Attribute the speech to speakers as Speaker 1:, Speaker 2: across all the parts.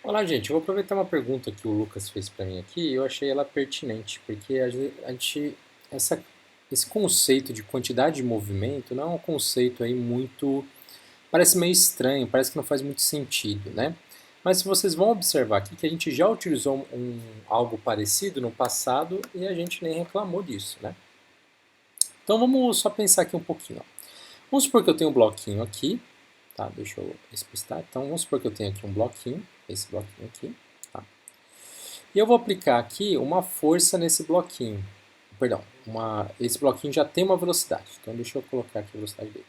Speaker 1: Olá, gente. Eu vou aproveitar uma pergunta que o Lucas fez para mim aqui e eu achei ela pertinente, porque essa, esse conceito de quantidade de movimento não é um conceito aí muito, parece meio estranho, parece que não faz muito sentido, né? Mas se vocês vão observar aqui que a gente já utilizou algo parecido no passado e a gente nem reclamou disso, né? Então vamos só pensar aqui um pouquinho. Ó. Vamos supor que eu tenho um bloquinho aqui, tá? Deixa eu explicitar. Então vamos supor que eu tenho aqui um bloquinho, esse bloquinho aqui, tá? E eu vou aplicar aqui uma força nesse bloquinho. Perdão, esse bloquinho já tem uma velocidade. Então deixa eu colocar aqui a velocidade dele.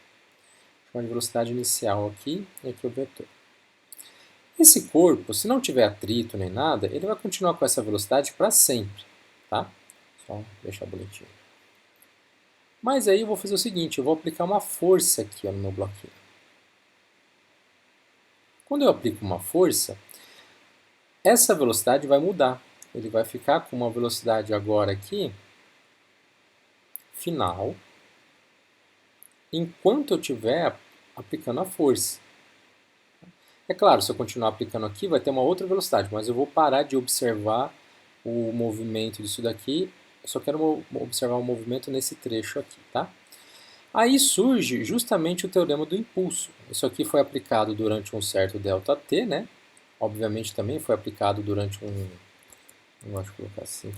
Speaker 1: Chama de velocidade inicial aqui e aqui o vetor. Esse corpo, se não tiver atrito nem nada, ele vai continuar com essa velocidade para sempre, tá? Só deixar bonitinho. Mas aí eu vou fazer o seguinte, eu vou aplicar uma força aqui ó, no meu bloquinho. Quando eu aplico uma força, essa velocidade vai mudar. Ele vai ficar com uma velocidade agora aqui, final, enquanto eu estiver aplicando a força. É claro, se eu continuar aplicando aqui, vai ter uma outra velocidade, mas eu vou parar de observar o movimento disso daqui, eu só quero observar o movimento nesse trecho aqui, tá? Aí surge justamente o teorema do impulso. Isso aqui foi aplicado durante um certo ΔT, né? Obviamente também foi aplicado durante eu gosto de colocar assim,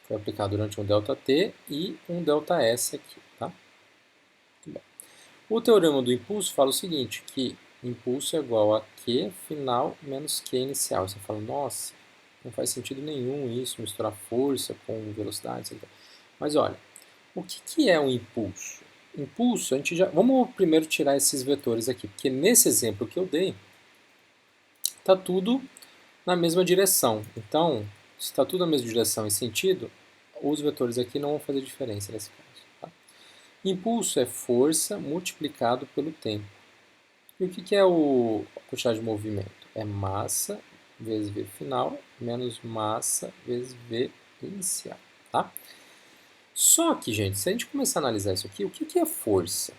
Speaker 1: foi aplicado durante um ΔT e um ΔS aqui, tá? O teorema do impulso fala o seguinte, que impulso é igual a Q final menos Q inicial. Você fala, nossa, não faz sentido nenhum isso, misturar força com velocidade, etc. Mas olha, o que é um impulso? Impulso, a gente já... Vamos primeiro tirar esses vetores aqui, porque nesse exemplo que eu dei, está tudo na mesma direção. Então, se está tudo na mesma direção e sentido, os vetores aqui não vão fazer diferença nesse caso. Tá? Impulso é força multiplicado pelo tempo. E o que é a quantidade de movimento? É massa vezes V final menos massa vezes V inicial. Tá? Só que, gente, se a gente começar a analisar isso aqui, o que é força?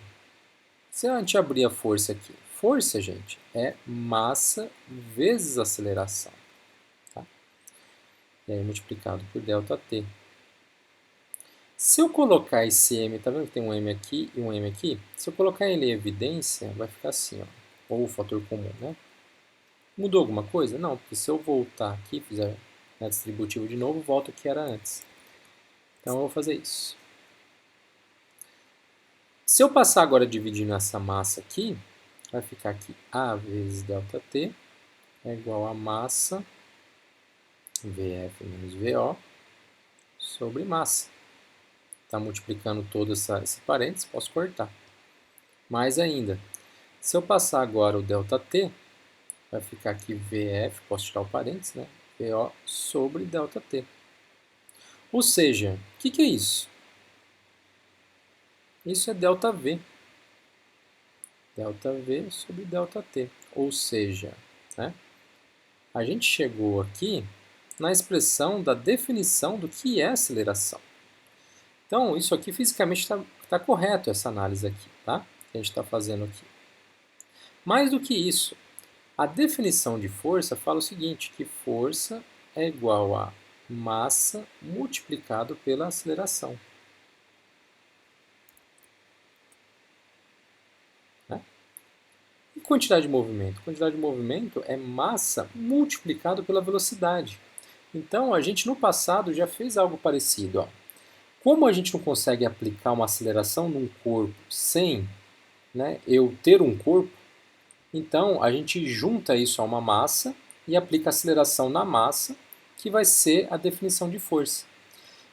Speaker 1: Se a gente abrir a força aqui, força, gente, é massa vezes aceleração. Tá? E aí multiplicado por ΔT. Se eu colocar esse M, tá vendo que tem um M aqui e um M aqui? Se eu colocar ele em evidência, vai ficar assim, ó, ou o fator comum, né? Mudou alguma coisa? Não, porque se eu voltar aqui, fizer distributivo de novo, volta o que era antes. Então eu vou fazer isso. Se eu passar agora dividindo essa massa aqui, vai ficar aqui A vezes ΔT é igual a massa VF menos VO sobre massa. Está multiplicando todo esse parênteses, posso cortar. Mais ainda, se eu passar agora o ΔT, vai ficar aqui VF, posso tirar o parênteses, né? VO sobre ΔT. Ou seja, o que é isso? Isso é ΔV. ΔV sobre ΔT. Ou seja, né? A gente chegou aqui na expressão da definição do que é aceleração. Então, isso aqui fisicamente está correto, essa análise aqui, tá? Que a gente está fazendo aqui. Mais do que isso, a definição de força fala o seguinte, que força é igual a massa multiplicado pela aceleração. Né? E quantidade de movimento? Quantidade de movimento é massa multiplicado pela velocidade. Então, a gente no passado já fez algo parecido. Ó. Como a gente não consegue aplicar uma aceleração num corpo sem eu ter um corpo, então a gente junta isso a uma massa e aplica aceleração na massa, que vai ser a definição de força.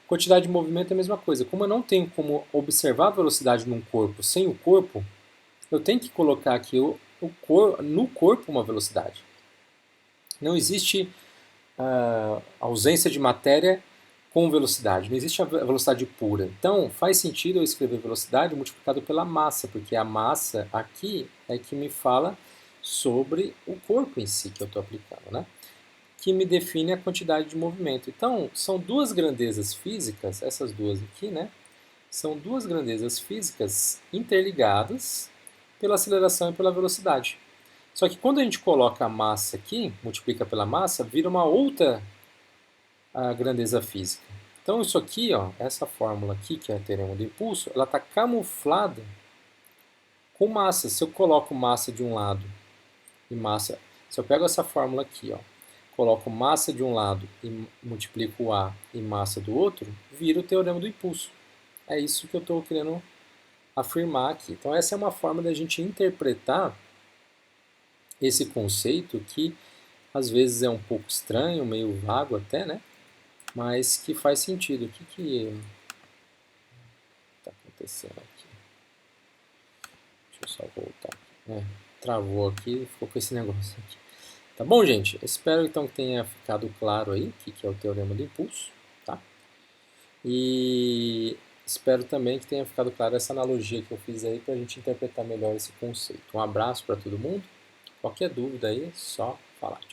Speaker 1: Quantidade de movimento é a mesma coisa. Como eu não tenho como observar a velocidade num corpo sem o corpo, eu tenho que colocar aqui no corpo uma velocidade. Não existe ausência de matéria com velocidade, não existe a velocidade pura. Então, faz sentido eu escrever velocidade multiplicado pela massa, porque a massa aqui é que me fala sobre o corpo em si que eu estou aplicando, né? Que me define a quantidade de movimento. Então, são duas grandezas físicas, essas duas aqui, né? São duas grandezas físicas interligadas pela aceleração e pela velocidade. Só que quando a gente coloca a massa aqui, multiplica pela massa, vira uma outra grandeza física. Então isso aqui, ó, essa fórmula aqui, que é o teorema do impulso, ela está camuflada com massa. Se eu coloco massa de um lado e massa... Se eu pego essa fórmula aqui, ó, coloco massa de um lado e multiplico A e massa do outro, vira o teorema do impulso. É isso que eu estou querendo afirmar aqui. Então essa é uma forma da gente interpretar esse conceito que às vezes é um pouco estranho, meio vago até, né? Mas que faz sentido. O que está acontecendo aqui? Deixa eu só voltar. Travou aqui, ficou com esse negócio aqui. Tá bom, gente? Espero então que tenha ficado claro aí o que é o teorema do impulso, tá? E espero também que tenha ficado claro essa analogia que eu fiz aí para a gente interpretar melhor esse conceito. Um abraço para todo mundo. Qualquer dúvida aí, só falar. Tchau.